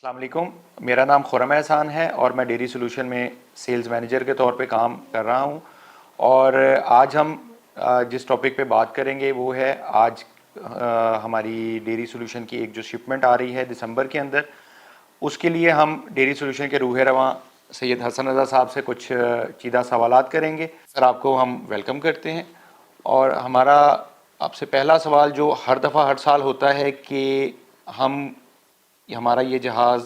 अस्सलाम वालेकुम। मेरा नाम खुरम एहसान है और मैं डेयरी सोल्यूशन में सेल्स मैनेजर के तौर पे काम कर रहा हूँ। और आज हम जिस टॉपिक पे बात करेंगे वो है आज हमारी डेयरी सोल्यूशन की एक जो शिपमेंट आ रही है दिसंबर के अंदर, उसके लिए हम डेयरी सोल्यूशन के रूह रवां सैयद हसन रज़ा साहब से कुछ चीदा सवालात करेंगे। सर, आपको हम वेलकम करते हैं। और हमारा आपसे पहला सवाल जो हर दफ़ा हर साल होता है कि हम हमारा ये जहाज़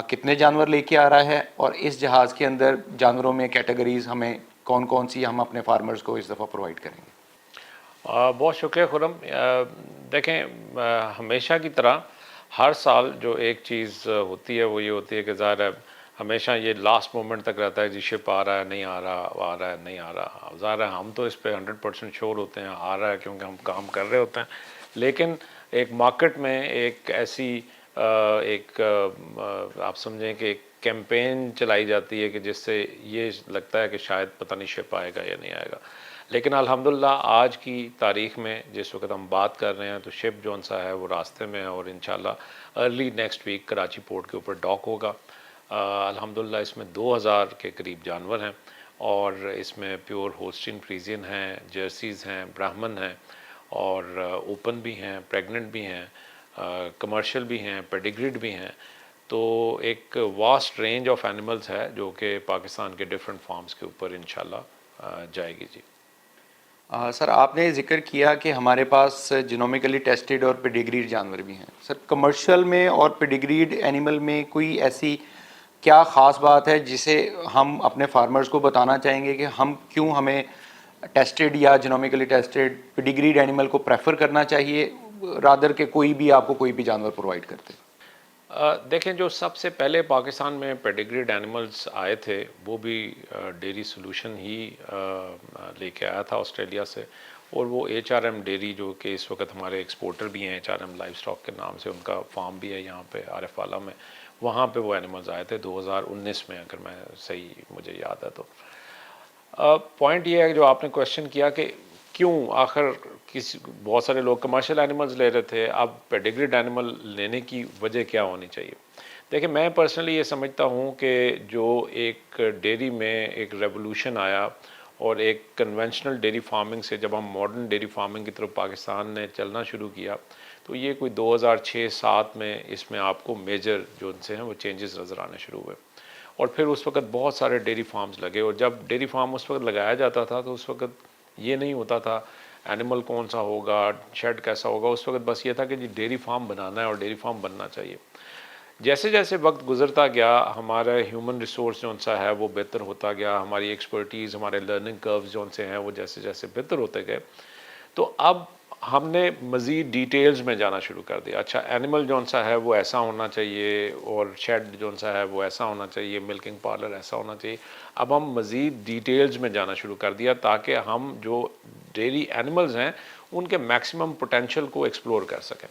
कितने जानवर लेके आ रहा है और इस जहाज़ के अंदर जानवरों में कैटेगरीज हमें कौन कौन सी हम अपने फार्मर्स को इस दफ़ा प्रोवाइड करेंगे। बहुत शुक्रिया खुरम। देखें, हमेशा की तरह हर साल जो एक चीज़ होती है वो ये होती है कि ज़ाहिर है हमेशा ये लास्ट मोमेंट तक रहता है जी शिप आ रहा है नहीं आ रहा, आ रहा है नहीं आ रहा। ज़ाहिर है हम तो इस पर 100% श्योर होते हैं आ रहा है क्योंकि हम काम कर रहे होते हैं। लेकिन एक मार्केट में एक ऐसी आप समझें कि एक कैंपेन चलाई जाती है कि जिससे ये लगता है कि शायद पता नहीं शिप आएगा या नहीं आएगा। लेकिन अल्हम्दुलिल्लाह आज की तारीख़ में जिस वक्त हम बात कर रहे हैं तो शिप जौन सा है वो रास्ते में है और इंशाल्लाह early next week Karachi port के ऊपर डॉक होगा। अल्हम्दुलिल्लाह इसमें 2000 के करीब जानवर हैं और इसमें प्योर होस्टिन फ्रीजियन हैं, जर्सीज़ हैं, ब्राह्मण हैं और ओपन भी हैं, प्रेग्नेंट भी हैं, कमर्शियल भी हैं, पेडिग्रीड भी हैं। तो एक वास्ट रेंज ऑफ एनिमल्स है जो कि पाकिस्तान के डिफरेंट फार्म्स के ऊपर इंशाल्लाह जाएगी जी। सर, आपने जिक्र किया कि हमारे पास जिनोमिकली टेस्टेड और पेडिग्रीड जानवर भी हैं। सर, कमर्शियल में और पेडिग्रीड एनिमल में कोई ऐसी क्या ख़ास बात है जिसे हम अपने फार्मर्स को बताना चाहेंगे कि हम क्यों हमें टेस्टेड या जिनोमिकली टेस्टेड पेडिग्रीड एनिमल को प्रेफर करना चाहिए रादर के कोई भी आपको कोई भी जानवर प्रोवाइड करते? देखें, जो सबसे पहले पाकिस्तान में पेडिग्रीड एनिमल्स आए थे वो भी डेयरी सोल्यूशन ही लेके आया था ऑस्ट्रेलिया से। और वो HRM डेयरी जो कि इस वक्त हमारे एक्सपोर्टर भी हैं, HRM लाइव स्टॉक के नाम से उनका फार्म भी है यहाँ पे आरिफ वाला में। वहाँ पे वो एनिमल्स आए थे 2019 में, अगर मैं सही मुझे याद है तो। पॉइंट ये है जो आपने क्वेश्चन किया कि क्यों आखिर किसी बहुत सारे लोग कमर्शियल एनिमल्स ले रहे थे, अब पेडिग्रीड एनिमल लेने की वजह क्या होनी चाहिए। देखिए, मैं पर्सनली ये समझता हूँ कि जो एक डेयरी में एक रेवोल्यूशन आया और एक कन्वेंशनल डेयरी फार्मिंग से जब हम मॉडर्न डेयरी फार्मिंग की तरफ पाकिस्तान ने चलना शुरू किया तो ये कोई 2006-07 में इसमें आपको मेजर जो उनसे हैं वो चेंजेस नज़र आने शुरू हुए। और फिर उस वक्त बहुत सारे डेयरी फार्म्स लगे और जब डेयरी फार्म उस वक्त लगाया जाता था तो उस वक्त ये नहीं होता था एनिमल कौन सा होगा, शेड कैसा होगा। उस वक्त बस ये था कि जी डेयरी फार्म बनाना है और डेयरी फार्म बनना चाहिए। जैसे जैसे वक्त गुजरता गया हमारा ह्यूमन रिसोर्स जौन सा है वो बेहतर होता गया, हमारी एक्सपर्टीज़, हमारे लर्निंग कर्व्स जौन से हैं वो जैसे जैसे बेहतर होते गए तो अब हमने मज़ीद डिटेल्स में जाना शुरू कर दिया। अच्छा, एनिमल जौन सा है वो ऐसा होना चाहिए और शेड जौन सा है वो ऐसा होना चाहिए, मिल्किंग पार्लर ऐसा होना चाहिए। अब हम मज़ीद डिटेल्स में जाना शुरू कर दिया ताकि हम जो डेयरी एनिमल्स हैं उनके मैक्सिमम पोटेंशियल को एक्सप्लोर कर सकें।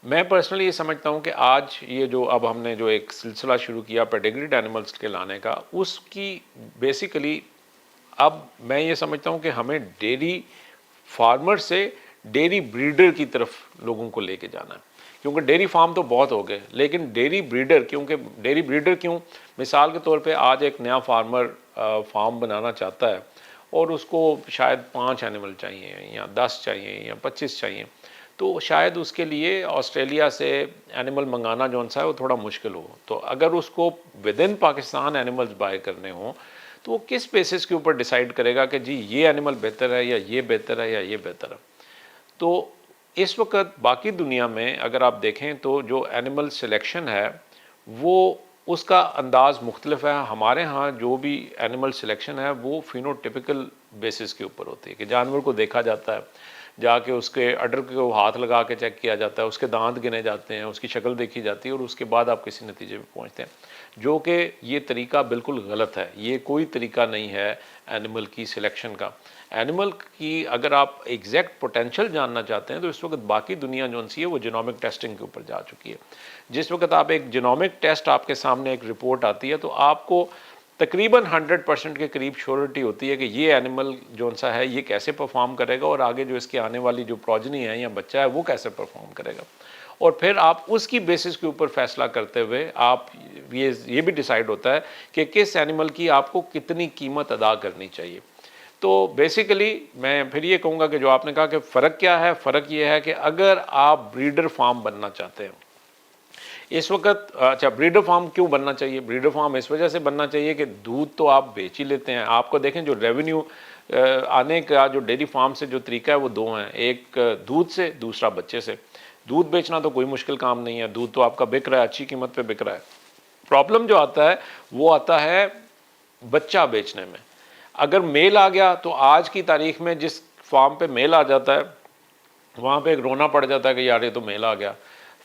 मैं पर्सनली ये समझता हूँ कि आज ये जो अब हमने जो एक सिलसिला शुरू किया पेडिग्रीड एनिमल्स के लाने का, उसकी बेसिकली अब मैं ये समझता हूँ कि हमें डेयरी फार्मर से डेयरी ब्रीडर की तरफ लोगों को लेके जाना है। क्योंकि डेयरी फार्म तो बहुत हो गए लेकिन डेयरी ब्रीडर, क्योंकि डेयरी ब्रीडर क्यों, मिसाल के तौर पे आज एक नया फार्मर फार्म बनाना चाहता है और उसको शायद 5 एनिमल चाहिए या 10 चाहिए या 25 चाहिए, तो शायद उसके लिए ऑस्ट्रेलिया से एनिमल मंगाना जौन सा है वो थोड़ा मुश्किल हो। तो अगर उसको within Pakistan animals buy करने हों तो वो किस बेसिस के ऊपर डिसाइड करेगा कि जी ये एनिमल बेहतर है या ये बेहतर है या ये बेहतर है। तो इस वक्त बाकी दुनिया में अगर आप देखें तो जो एनिमल सिलेक्शन है वो उसका अंदाज़ मुख्तलिफ है। हमारे यहाँ जो भी एनिमल सिलेक्शन है वो फिनोटिपिकल बेसिस के ऊपर होती है कि जानवर को देखा जाता है, जाके उसके अडर को हाथ लगा के चेक किया जाता है, उसके दांत गिने जाते हैं, उसकी शक्ल देखी जाती है और उसके बाद आप किसी नतीजे पे पहुंचते हैं, जो कि ये तरीका बिल्कुल गलत है। ये कोई तरीका नहीं है एनिमल की सिलेक्शन का। एनिमल की अगर आप एग्जैक्ट पोटेंशियल जानना चाहते हैं तो इस वक्त बाकी दुनिया जो सी है वो जीनोमिक टेस्टिंग के ऊपर जा चुकी है। जिस वक्त आप एक जीनोमिक टेस्ट आपके सामने एक रिपोर्ट आती है तो आपको तकरीबन 100% के करीब श्योरिटी होती है कि ये एनिमल जो सा है ये कैसे परफॉर्म करेगा और आगे जो इसके आने वाली जो प्रोजनी है या बच्चा है वो कैसे परफॉर्म करेगा। और फिर आप उसकी बेसिस के ऊपर फैसला करते हुए आप ये भी डिसाइड होता है कि किस एनिमल की आपको कितनी कीमत अदा करनी चाहिए। तो बेसिकली मैं फिर ये कहूँगा कि जो आपने कहा कि फ़र्क क्या है, फ़र्क ये है कि अगर आप ब्रीडर फार्म बनना चाहते हैं इस वक्त, अच्छा ब्रीडर फार्म क्यों बनना चाहिए? ब्रीडर फार्म इस वजह से बनना चाहिए कि दूध तो आप बेच ही लेते हैं। आपको देखें जो रेवेन्यू आने का जो डेयरी फार्म से जो तरीका है वो दो हैं, एक दूध से, दूसरा बच्चे से। दूध बेचना तो कोई मुश्किल काम नहीं है, दूध तो आपका बिक रहा है, अच्छी कीमत पे बिक रहा है। प्रॉब्लम जो आता है वो आता है बच्चा बेचने में। अगर मेल आ गया तो आज की तारीख में जिस फार्म पे मेल आ जाता है वहाँ पे एक रोना पड़ जाता है कि यार ये तो मेल आ गया।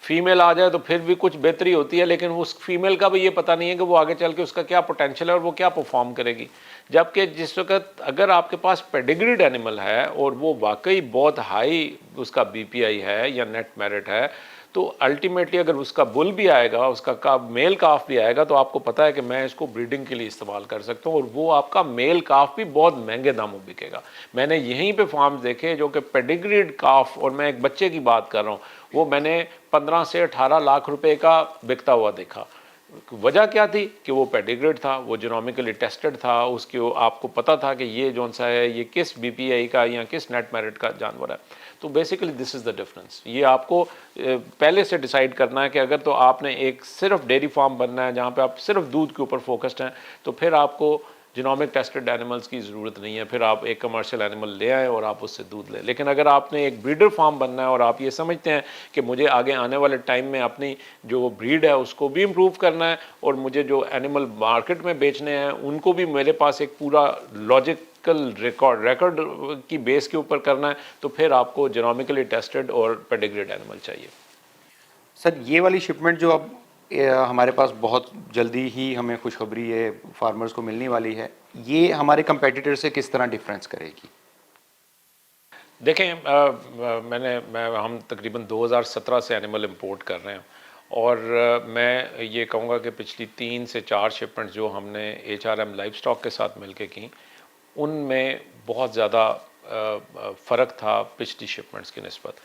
फीमेल आ जाए तो फिर भी कुछ बेहतरी होती है, लेकिन उस फीमेल का भी ये पता नहीं है कि वो आगे चल के उसका क्या पोटेंशियल है और वो क्या परफॉर्म करेगी। जबकि जिस वक्त अगर आपके पास पेडिग्रीड एनिमल है और वो वाकई बहुत हाई उसका बीपीआई है या नेट मेरिट है, तो अल्टीमेटली अगर उसका बुल भी आएगा, उसका मेल काफ भी आएगा, तो आपको पता है कि मैं इसको ब्रीडिंग के लिए इस्तेमाल कर सकता हूँ और वो आपका मेल काफ भी बहुत महंगे दामों बिकेगा। मैंने यहीं पे फार्म्स देखे जो कि पेडिग्रीड काफ, और मैं एक बच्चे की बात कर रहा हूँ, वो मैंने 15 से 18 लाख रुपए का बिकता हुआ देखा। वजह क्या थी कि वो पेडिग्रेड था, वो जीनोमिकली टेस्टेड था, उसके आपको पता था कि ये जौन सा है ये किस बीपीआई का या किस नेट मेरिट का जानवर है। तो basically this is the difference. ये आपको पहले से डिसाइड करना है कि अगर तो आपने एक सिर्फ डेयरी फार्म बनना है जहाँ पे आप सिर्फ दूध के ऊपर फोकस्ड हैं, तो फिर आपको जीनोमिक टेस्टेड एनिमल्स की ज़रूरत नहीं है, फिर आप एक कमर्शियल एनिमल ले आएँ और आप उससे दूध लें। लेकिन अगर आपने एक ब्रीडर फार्म बनना है और आप ये समझते हैं कि मुझे आगे आने वाले टाइम में अपनी जो ब्रीड है उसको भी इम्प्रूव करना है और मुझे जो एनिमल मार्केट में बेचने हैं उनको भी मेरे पास एक पूरा लॉजिकल रिकॉर्ड की बेस के ऊपर करना है, तो फिर आपको जीनोमिकली टेस्टेड और पेडिग्रेड एनिमल चाहिए। सर ये वाली शिपमेंट जो अब हमारे पास बहुत जल्दी ही हमें खुशखबरी है फार्मर्स को मिलने वाली है, ये हमारे कंपेटिटर से किस तरह डिफरेंस करेगी? देखें, हम तकरीबन 2017 से एनिमल इंपोर्ट कर रहे हैं और मैं ये कहूँगा कि पिछली 3 से 4 शिपमेंट्स जो हमने HRM लाइव स्टॉक के साथ मिलके की, उनमें बहुत ज़्यादा फ़र्क था पिछली शिपमेंट्स की निस्बत।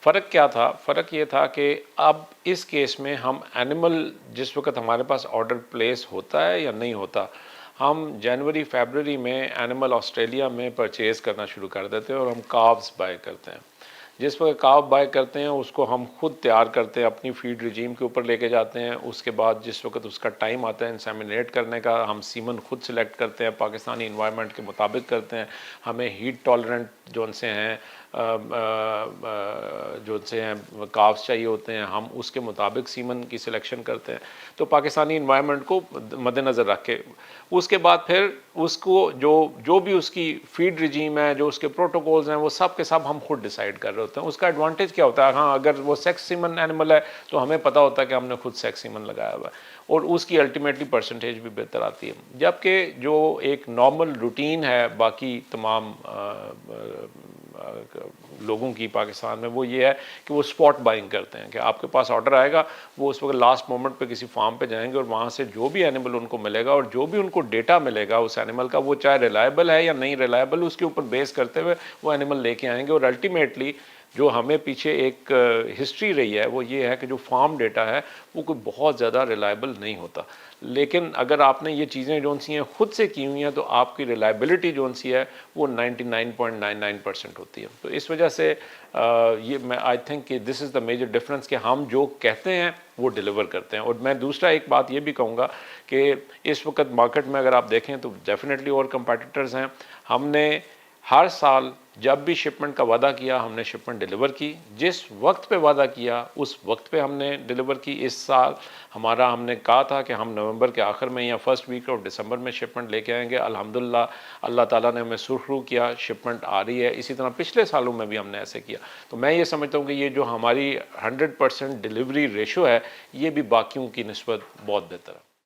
फ़र्क क्या था? फ़र्क ये था कि अब इस केस में हम एनिमल जिस वक्त हमारे पास ऑर्डर प्लेस होता है या नहीं होता, हम जनवरी फरवरी में एनिमल ऑस्ट्रेलिया में परचेज़ करना शुरू कर देते हैं और हम काव्स बाय करते हैं। जिस वक्त काव बाय करते हैं उसको हम खुद तैयार करते हैं, अपनी फीड रिजीम के ऊपर लेके जाते हैं। उसके बाद जिस वक्त उसका टाइम आता है इंसेमिनेट करने का, हम सीमन खुद सिलेक्ट करते हैं, पाकिस्तानी इन्वायरमेंट के मुताबिक करते हैं। हमें हीट टॉलरेंट जो से हैं काव्स चाहिए होते हैं, हम उसके मुताबिक सीमन की सिलेक्शन करते हैं। तो पाकिस्तानी इन्वायरमेंट को मद्देनज़र रख के उसके बाद फिर उसको जो भी उसकी फीड रिजीम है, जो उसके प्रोटोकॉल्स हैं, वो सब के सब हम खुद डिसाइड कर रहे होते हैं। उसका एडवांटेज क्या होता है? हाँ, अगर वो सेक्स सीमन एनिमल है तो हमें पता होता है कि हमने खुद सेक्स सीमन लगाया हुआ है और उसकी अल्टीमेटली परसेंटेज भी बेहतर आती है। जबकि जो एक नॉर्मल रूटीन है बाकी तमाम लोगों की पाकिस्तान में, वो ये है कि वो स्पॉट बाइंग करते हैं कि आपके पास ऑर्डर आएगा, वो उस वक्त लास्ट मोमेंट पे किसी फार्म पे जाएंगे और वहाँ से जो भी एनिमल उनको मिलेगा और जो भी उनको डेटा मिलेगा उस एनिमल का, वो चाहे रिलायबल है या नहीं रिलायबल, उसके ऊपर बेस करते हुए वो एनिमल लेके आएंगे। और अल्टीमेटली जो हमें पीछे एक हिस्ट्री रही है वो ये है कि जो फार्म डेटा है वो कोई बहुत ज़्यादा रिलायबल नहीं होता। लेकिन अगर आपने ये चीज़ें जो सी हैं खुद से की हुई हैं तो आपकी रिलायबिलिटी जो सी है वो 99.99% होती है। तो इस वजह से ये मैं आई थिंक कि this is the major difference कि हम जो कहते हैं वो डिलीवर करते हैं। और मैं दूसरा एक बात ये भी कहूँगा कि इस वक्त मार्केट में अगर आप देखें तो डेफिनेटली और कंपटीटर्स हैं। हमने हर साल जब भी शिपमेंट का वादा किया हमने शिपमेंट डिलीवर की, जिस वक्त पे वादा किया उस वक्त पे हमने डिलीवर की। इस साल हमने कहा था कि हम नवंबर के आखिर में या फर्स्ट वीक ऑफ दिसंबर में शिपमेंट लेके आएंगे। अल्हम्दुलिल्लाह अल्लाह ताला ने हमें सुरखरू किया, शिपमेंट आ रही है। इसी तरह पिछले सालों में भी हमने ऐसे किया। तो मैं ये समझता हूँ कि ये जो हमारी 100% डिलीवरी रेशो है ये भी बाकियों की निस्बत बहुत बेहतर है।